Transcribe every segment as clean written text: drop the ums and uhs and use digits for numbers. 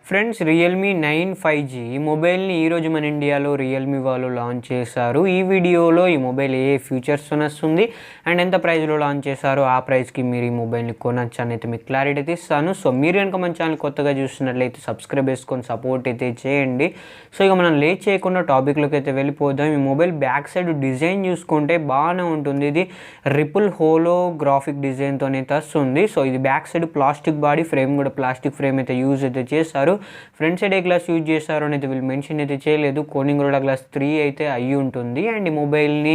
Friends Realme 9 5G ఈ మొబైల్ని ఈరోజు మన ఇండియాలో రియల్మీ వాళ్ళు లాంచ్ చేశారు. ఈ వీడియోలో ఈ మొబైల్ ఏ ఫీచర్స్తో వస్తుంది అండ్ ఎంత ప్రైస్లో లాంచ్ చేశారో ఆ ప్రైస్కి మీరు ఈ మొబైల్ని కొనొచ్చు అని అయితే మీకు క్లారిటీ అయితే ఇస్తాను. సో మీరు కనుక మన ఛానల్ కొత్తగా చూస్తున్నట్లయితే సబ్స్క్రైబ్ చేసుకొని సపోర్ట్ అయితే చేయండి. సో ఇక మనం లేట్ చేయకుండా టాపిక్లోకి అయితే వెళ్ళిపోదాం. ఈ మొబైల్ బ్యాక్ సైడ్ డిజైన్ చూసుకుంటే బాగానే ఉంటుంది. ఇది రిపుల్ హోలోగ్రాఫిక్ డిజైన్తో అయితే వస్తుంది. సో ఇది back side plastic body, frame కూడా ప్లాస్టిక్ ఫ్రేమ్ అయితే యూజ్ అయితే చేస్తారు. ఫ్రంట్ సైడ్ ఏ గ్లాస్ యూజ్ చేస్తారు అని అయితే వీళ్ళు మెన్షన్ అయితే చేయలేదు. కోనింగ్ కూడా గ్లాస్ 3 అయితే అయ్యి ఉంటుంది. అండ్ ఈ మొబైల్ని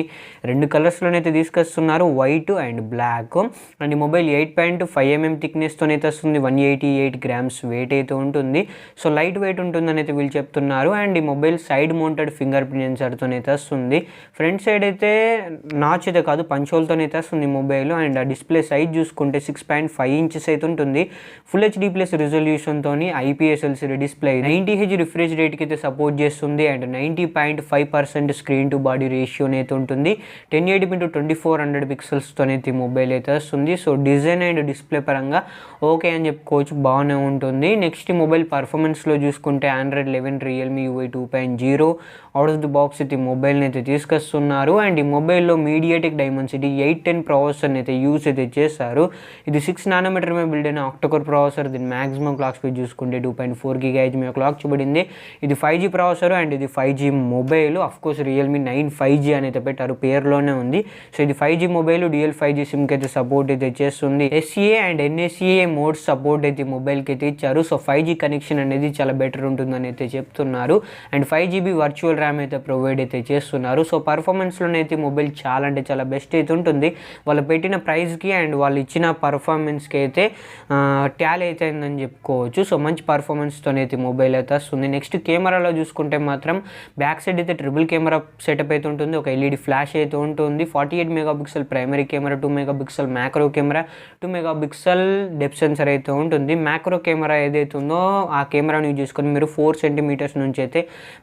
2 కలర్స్లోనైతే తీసుకొస్తున్నారు, వైట్ అండ్ బ్లాక్. అండ్ ఈ మొబైల్ 8.5mm థిక్నెస్తో అయితే వస్తుంది, 188 grams వెయిట్ అయితే ఉంటుంది. సో లైట్ వెయిట్ ఉంటుందని అయితే వీళ్ళు చెప్తున్నారు. అండ్ ఈ mobile side mounted fingerprint సెన్సార్తో అయితే వస్తుంది. ఫ్రంట్ సైడ్ అయితే నాచ్ అయితే కాదు, పంచోల్తో అయితే వస్తుంది మొబైల్. అండ్ ఆ డిస్ప్లే సైజ్ చూసుకుంటే 6.5 inches అయితే ఉంటుంది. ఫుల్ హెచ్డీ ప్లస్ రిజల్యూషన్తో IPS LCD display 90Hz refresh రేట్కి అయితే సపోర్ట్ చేస్తుంది. And 90.5% screen to body ratio అయితే ఉంటుంది. 1080x2400 పిక్సెల్స్తో అయితే మొబైల్ అయితే వస్తుంది. సో డిజైన్ అండ్ డిస్ప్లే పరంగా ఓకే అని చెప్పుకోవచ్చు, బాగానే ఉంటుంది. నెక్స్ట్ మొబైల్ పర్ఫార్మెన్స్లో చూసుకుంటే Android 11 Realme UI 2.0 out of the box అయితే మొబైల్ని అయితే తీసుకొస్తున్నారు. అండ్ ఈ మొబైల్లో మీడియాటెక్ డైమెన్సిటీ 810 ప్రాసెసర్ని అయితే యూజ్ అయితే చేశారు. ఇది 6nm మీద బిల్డ్ అయిన ఆక్టోకోర్ ప్రాసెసర్. దీని మాక్సిమం క్లాక్ స్పీడ్ చూసుకుంటే 2.4 GHz మీద క్లాక్ చూపడింది. ఇది 5G ప్రాసెసర్ అండ్ ఇది 5G mobile. Of course Realme 9 5G అని అయితే పెట్టారు, పేరులోనే ఉంది. సో ఇది 5G మొబైల్, డ్యూయల్ 5G సిమ్కి అయితే సపోర్ట్ అయితే చేస్తుంది. SCA and NSCA mode support అయితే మొబైల్కి అయితే ఇచ్చారు. సో 5G కనెక్షన్ అనేది చాలా బెటర్ ఉంటుందని అయితే చెప్తున్నారు. అండ్ 5GB వర్చువల్ ర్యామ్ అయితే ప్రొవైడ్ అయితే చేస్తున్నారు. సో పర్ఫార్మెన్స్లోనైతే మొబైల్ చాలా అంటే చాలా బెస్ట్ అయితే ఉంటుంది. వాళ్ళు పెట్టిన ప్రైస్కి అండ్ వాళ్ళు ఇచ్చిన పర్ఫార్మెన్స్కి అయితే ట్యాలీ అయితే అయిందని చెప్పుకోవచ్చు. సో మంచి పర్ఫార్మెన్స్తో అయితే మొబైల్ అయితే వస్తుంది. నెక్స్ట్ కెమెరాలో చూసుకుంటే మాత్రం బ్యాక్ సైడ్ అయితే ట్రిపుల్ కెమెరా సెటప్ అయితే ఉంటుంది. ఒక LED ఫ్లాష్ అయితే ఉంటుంది. 48 MP primary camera, 2 MP macro camera, 2 MP depth sensor అయితే ఉంటుంది. మ్యాక్రో కెమెరా ఏదైతే ఉందో ఆ కెమెరాను యూజ్ చేసుకొని మీరు 4 cm నుంచి అయితే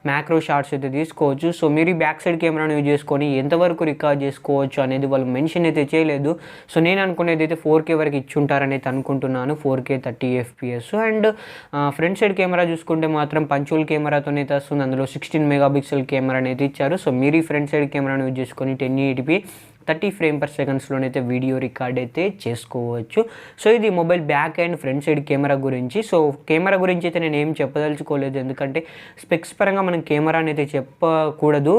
మ్యాక్రో షాట్స్ అయితే తీసుకోవచ్చు. సో మీరు ఈ బ్యాక్ సైడ్ కెమెరాను యూజ్ చేసుకొని ఎంతవరకు రికార్డ్ చేసుకోవచ్చు అనేది వాళ్ళు మెన్షన్ అయితే చేయలేదు. సో నేను అనుకునేది అయితే 4K వరకు ఇచ్చుంటారని అయితే అనుకుంటున్నాను, 4K 30 FPS. And front side camera చూసుకుంటే మాత్రం పంచువల్ కెమెరాతో అయితే వస్తుంది. అందులో 16 MP కెమెరా అనేది ఇచ్చారు. సో మీరు ఈ ఫ్రంట్ సైడ్ కెమెరాను యూజ్ చేసుకొని 1080p 30 frames/second అయితే వీడియో రికార్డ్ అయితే చేసుకోవచ్చు. సో ఇది mobile back and front side camera గురించి. సో కెమెరా గురించి అయితే నేను ఏం చెప్పదలుచుకోలేదు, ఎందుకంటే స్పెక్స్ పరంగా మనం కెమెరాని అయితే చెప్పకూడదు.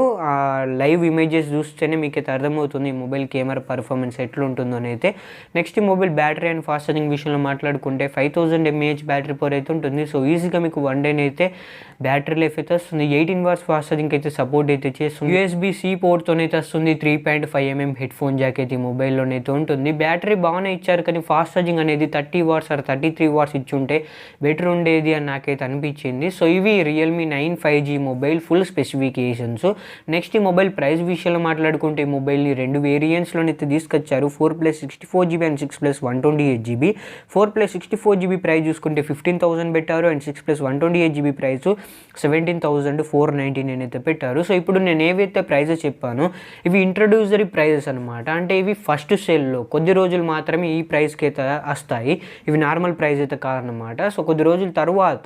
లైవ్ ఇమేజెస్ చూస్తేనే మీకు అయితే అర్థమవుతుంది ఈ మొబైల్ కెమెరా పర్ఫార్మెన్స్ ఎట్లుంటుందో అయితే. Next mobile battery and fast charging విషయంలో మాట్లాడుకుంటే 5000 mAh బ్యాటరీ పవర్ అయితే ఉంటుంది. సో ఈజీగా మీకు 1 day అయితే బ్యాటరీ లైఫ్ అయితే వస్తుంది. 18 watts ఫాస్ట్ ఛార్జింగ్ అయితే సపోర్ట్ అయితే చేస్తుంది. USB-C పోర్ట్తో అయితే వస్తుంది. 3.5mm హెడ్ ఫోన్ జాక్ అయితే మొబైల్లోనైతే ఉంటుంది. బ్యాటరీ బాగానే ఇచ్చారు, కానీ ఫాస్ట్ ఛార్జింగ్ అనేది 30 watts or 33 watts ఇచ్చుంటే బెటర్ ఉండేది అని నాకైతే అనిపించింది. సో ఇవి Realme 9 5G mobile full specifications. Next ఈ మొబైల్ ప్రైస్ విషయంలో మాట్లాడుకుంటే ఈ మొబైల్ని 2 వేరియంట్స్లోనైతే తీసుకొచ్చారు, 4+64GB and 6+128GB. 4+64GB price చూసుకుంటే 15,000 పెట్టారు. అండ్ 6+128GB ప్రైస్ 17,499 అయితే పెట్టారు. సో ఇప్పుడు నేను ఏవైతే ప్రైజెస్ చెప్పానో ఇవి ఇంట్రడ్యూసరీ ప్రైజెస్ అనమాట. అంటే ఇవి ఫస్ట్ సేల్లో కొద్ది రోజులు మాత్రమే ఈ ప్రైస్కి అయితే వస్తాయి. ఇవి నార్మల్ ప్రైస్ అయితే కాదనమాట. సో కొద్ది రోజుల తర్వాత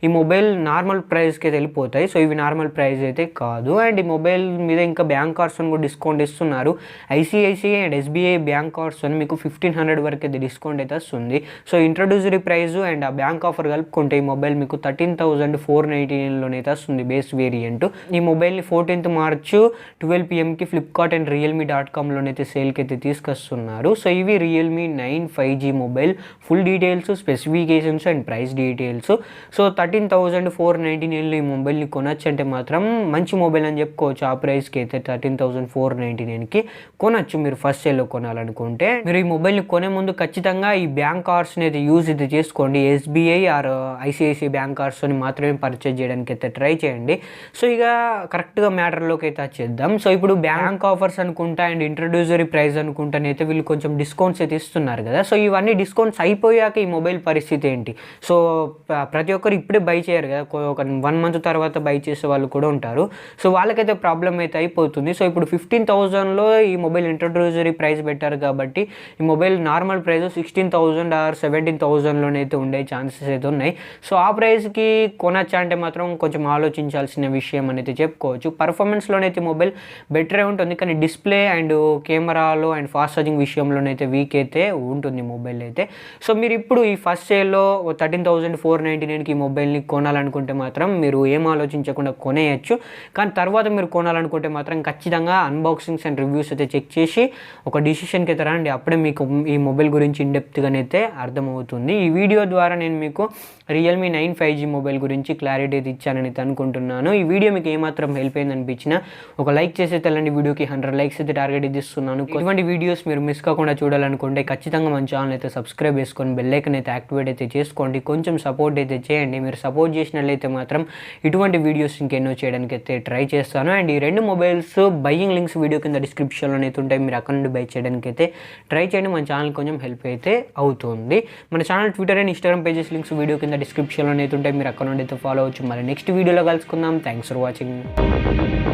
ఈ మొబైల్ నార్మల్ ప్రైస్కి అయితే వెళ్ళిపోతాయి. సో ఇవి నార్మల్ ప్రైస్ అయితే కాదు. అండ్ ఈ మొబైల్ మీద ఇంకా బ్యాంక్ కార్డ్స్ కూడా డిస్కౌంట్ ఇస్తున్నారు. ICICI and SBI bank cards మీకు 1500 వరకు అయితే డిస్కౌంట్ అయితే వస్తుంది. సో ఇంట్రడ్యూసరీ ప్రైస్ అండ్ ఆ బ్యాంక్ ఆఫర్ కలుపుకుంటే ఈ మొబైల్ మీకు 13,499లోనైతే వస్తుంది బేస్ వేరియంట్. ఈ మొబైల్ని 14th March 12 PM Flipkart and realme.com సేల్కి అయితే తీసుకొస్తున్నారు. సో ఇవి Realme 9 5G mobile full details, specifications and price details. So 13,499లో ఈ మొబైల్ని కొనొచ్చు అంటే మాత్రం మంచి మొబైల్ అని చెప్పుకోవచ్చు. ఆ ప్రైస్కి అయితే 13,499కి కొనొచ్చు మీరు ఫస్ట్ సేల్లో కొనాలనుకుంటే. మీరు ఈ మొబైల్ని కొనే ముందు ఖచ్చితంగా ఈ బ్యాంక్ కార్డ్స్ని అయితే యూజ్ అయితే చేసుకోండి. SBI ఆర్ ICICI బ్యాంక్ కార్డ్స్ని మాత్రమే పర్చేజ్ చేయడానికి అయితే ట్రై చేయండి. సో ఇక కరెక్ట్గా మ్యాటర్లోకి అయితే వచ్చేద్దాం. సో ఇప్పుడు బ్యాంక్ ఆఫర్స్ అనుకుంటా అండ్ ఇంట్రడ్యూసరీ ప్రైస్ అనుకుంటానైతే వీళ్ళు కొంచెం డిస్కౌంట్స్ అయితే ఇస్తున్నారు కదా. సో ఇవన్నీ డిస్కౌంట్స్ అయిపోయాక ఈ మొబైల్ పరిస్థితి ఏంటి? సో ప్రతి ఒక్కరు ఇప్పుడే బై చేయరు కదా, ఒక 1 మంత్ తర్వాత బై చేసే వాళ్ళు కూడా ఉంటారు. సో వాళ్ళకైతే ప్రాబ్లం అయితే అయిపోతుంది. సో ఇప్పుడు 15,000లో ఈ మొబైల్ ఇంట్రడ్యూసరీ ప్రైస్ పెట్టారు కాబట్టి ఈ మొబైల్ నార్మల్ ప్రైస్ 16,000 ఆర్ 17,000లోనైతే ఉండే ఛాన్సెస్ అయితే ఉన్నాయి. సో ఆ ప్రైస్కి కొనచ్చా అంటే మాత్రం కొంచెం ఆలోచించాల్సిన విషయం అనేది చెప్పుకోవచ్చు. పర్ఫార్మెన్స్లోనైతే మొబైల్ బెటరే ఉంటుంది, కానీ డిస్ప్లే అండ్ కెమెరాలో అండ్ ఫాస్ట్ ఛార్జింగ్ విషయంలోనైతే వీక్ అయితే ఉంటుంది మొబైల్ అయితే. సో మీరు ఇప్పుడు ఈ ఫస్ట్ సేల్లో 13,499కి ఈ మొబైల్ని కొనాలనుకుంటే మాత్రం మీరు ఏం ఆలోచించకుండా కొనేయచ్చు. కానీ తర్వాత మీరు కొనాలనుకుంటే మాత్రం ఖచ్చితంగా అన్బాక్సింగ్స్ అండ్ రివ్యూస్ అయితే చెక్ చేసి ఒక డిసిషన్కి అయితే రండి. అప్పుడే మీకు ఈ మొబైల్ గురించి ఇన్డెప్త్గానైతే అర్థమవుతుంది. ఈ వీడియో ద్వారా నేను మీకు రియల్మీ 9 5G మొబైల్ గురించి క్లారిటీ అయితే ఇచ్చానని అనుకుంటున్నాను. ఈ వీడియో మీకు ఏమాత్రం హెల్ప్ అయింది అనిపించినా ఒక లైక్ చేసి తెల్లండి. వీడియోకి 100 లైక్స్ అయితే టార్గెట్ ఇస్తున్నాను. ఇటువంటి వీడియోస్ మీరు మిస్ కాకుండా చూడాలనుకుంటే ఖచ్చితంగా మన ఛానల్ అయితే సబ్స్క్రైబ్ చేసుకొని బెల్ ఐకాన్ అయితే యాక్టివేట్ అయితే చేసుకోండి. కొంచెం సపోర్ట్ అయితే చేయండి. మీరు సపోర్ట్ చేసినట్లయితే మాత్రం ఇటువంటి వీడియోస్ ఇంకెన్నో చేయడానికి అయితే ట్రై చేస్తాను. అండ్ ఈ 2 మొబైల్స్ బయ్యింగ్ లింక్స్ వీడియో కింద డిస్క్రిప్షన్లో అయితే ఉంటాయి. మీరు అక్కడ నుండి బై చేయడానికి అయితే ట్రై చేయండి. మన ఛానల్ కొంచెం హెల్ప్ అయితే అవుతుంది. మన channel Twitter and Instagram pages links video కింద డిస్క్రిప్షన్లో అయితే ఉంటాయి. మీరు అక్కడ నుండి అయితే ఫాలో అవచ్చు. మరి నెక్స్ట్ వీడియోలో కలుసుకుందాం. Thanks for watching.